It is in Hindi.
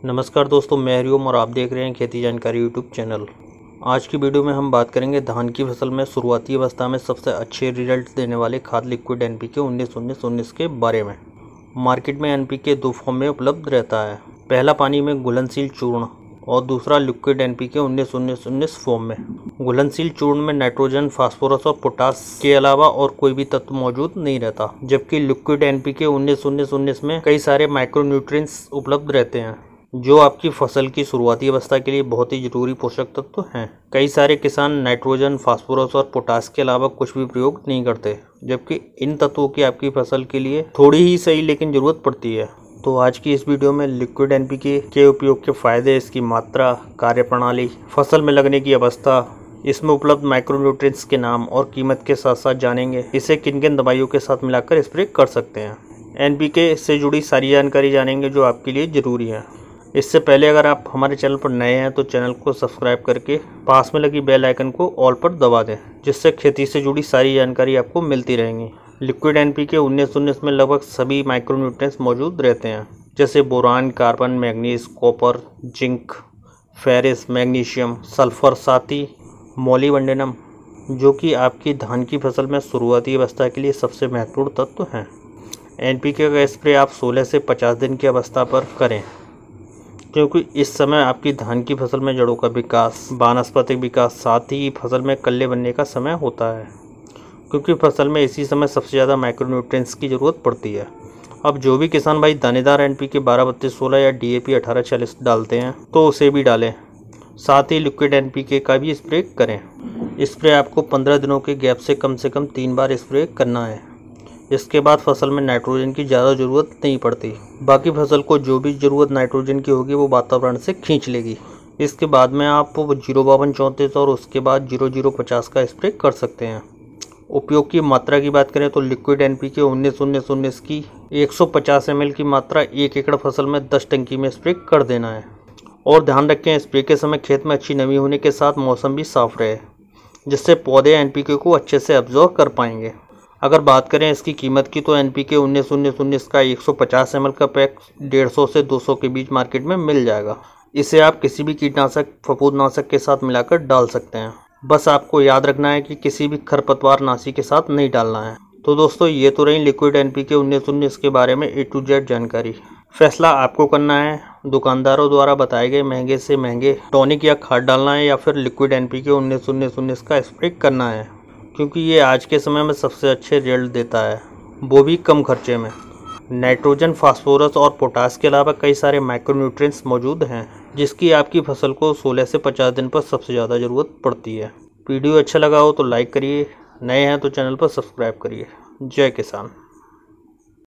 नमस्कार दोस्तों, मैं हरिओम और आप देख रहे हैं खेती जानकारी यूट्यूब चैनल। आज की वीडियो में हम बात करेंगे धान की फसल में शुरुआती अवस्था में सबसे अच्छे रिजल्ट देने वाले खाद लिक्विड एनपीके 19-19-19 के बारे में। मार्केट में एनपीके दो फॉर्म में उपलब्ध रहता है, पहला पानी में घुलनशील चूर्ण और दूसरा लिक्विड एनपीके 19-19-19 फॉर्म में। घुलनशील चूर्ण में नाइट्रोजन, फास्फोरस और पोटास के अलावा और कोई भी तत्व मौजूद नहीं रहता, जबकि लिक्विड एनपीके 19-19-19 में कई सारे माइक्रोन्यूट्रिएंट्स उपलब्ध रहते हैं जो आपकी फसल की शुरुआती अवस्था के लिए बहुत ही जरूरी पोषक तत्व हैं। कई सारे किसान नाइट्रोजन, फास्फोरस और पोटास के अलावा कुछ भी प्रयोग नहीं करते, जबकि इन तत्वों की आपकी फसल के लिए थोड़ी ही सही लेकिन ज़रूरत पड़ती है। तो आज की इस वीडियो में लिक्विड एनपीके के उपयोग के फायदे, इसकी मात्रा, कार्यप्रणाली, फसल में लगने की अवस्था, इसमें उपलब्ध माइक्रोन्यूट्रिएंट्स के नाम और कीमत के साथ साथ जानेंगे इसे किन किन दवाइयों के साथ मिलाकर स्प्रे कर सकते हैं। एनपीके से जुड़ी सारी जानकारी जानेंगे जो आपके लिए ज़रूरी है। इससे पहले अगर आप हमारे चैनल पर नए हैं तो चैनल को सब्सक्राइब करके पास में लगी बेल आइकन को ऑल पर दबा दें, जिससे खेती से जुड़ी सारी जानकारी आपको मिलती रहेंगी। लिक्विड एनपीके 19-19 में लगभग सभी माइक्रोन्यूट्रिएंट्स मौजूद रहते हैं, जैसे boron, carbon, manganese, copper, zinc, ferrous, magnesium, sulphur, साथ ही मोलिब्डेनम, जो कि आपकी धान की फसल में शुरुआती अवस्था के लिए सबसे महत्वपूर्ण तत्व हैं। एनपीके का स्प्रे आप 16 से 50 दिन की अवस्था पर करें, क्योंकि इस समय आपकी धान की फसल में जड़ों का विकास, वानस्पतिक विकास, साथ ही फसल में कल्ले बनने का समय होता है, क्योंकि फसल में इसी समय सबसे ज़्यादा माइक्रोन्यूट्रिएंट्स की ज़रूरत पड़ती है। अब जो भी किसान भाई दानेदार एनपीके 12-32-16 या डीएपी 18-40 डालते हैं तो उसे भी डालें, साथ ही लिक्विड एनपीके का भी स्प्रे करें। स्प्रे आपको 15 दिनों के गैप से कम 3 बार स्प्रे करना है। इसके बाद फसल में नाइट्रोजन की ज़्यादा ज़रूरत नहीं पड़ती, बाकी फसल को जो भी ज़रूरत नाइट्रोजन की होगी वो वातावरण से खींच लेगी। इसके बाद में आप 052-34 और उसके बाद 0050 का स्प्रे कर सकते हैं। उपयोग की मात्रा की बात करें तो लिक्विड एनपीके 19-19-19 की 150 ml की मात्रा 1 एकड़ फसल में 10 टंकी में स्प्रे कर देना है। और ध्यान रखें, स्प्रे के समय खेत में अच्छी नमी होने के साथ मौसम भी साफ रहे, जिससे पौधे एनपीके को अच्छे से एब्जॉर्ब कर पाएंगे। अगर बात करें इसकी कीमत की तो एनपीके 19-19-19 का 150 ml का पैक 150 से 200 के बीच मार्केट में मिल जाएगा। इसे आप किसी भी कीटनाशक, फफूंदनाशक के साथ मिलाकर डाल सकते हैं। बस आपको याद रखना है कि किसी भी खरपतवार नाशी के साथ नहीं डालना है। तो दोस्तों, ये तो रही लिक्विड एनपीके 19-19 के बारे में A to Z जानकारी। फैसला आपको करना है, दुकानदारों द्वारा बताए गए महंगे से महंगे टॉनिक या खाद डालना है या फिर लिक्विड एनपीके 19-19-19 का स्प्रे करना है, क्योंकि ये आज के समय में सबसे अच्छे रिजल्ट देता है, वो भी कम खर्चे में। नाइट्रोजन, फास्फोरस और पोटास के अलावा कई सारे माइक्रोन्यूट्रिएंट्स मौजूद हैं, जिसकी आपकी फसल को 16 से 50 दिन पर सबसे ज़्यादा ज़रूरत पड़ती है। वीडियो अच्छा लगा हो तो लाइक करिए, नए हैं तो चैनल पर सब्सक्राइब करिए। जय किसान।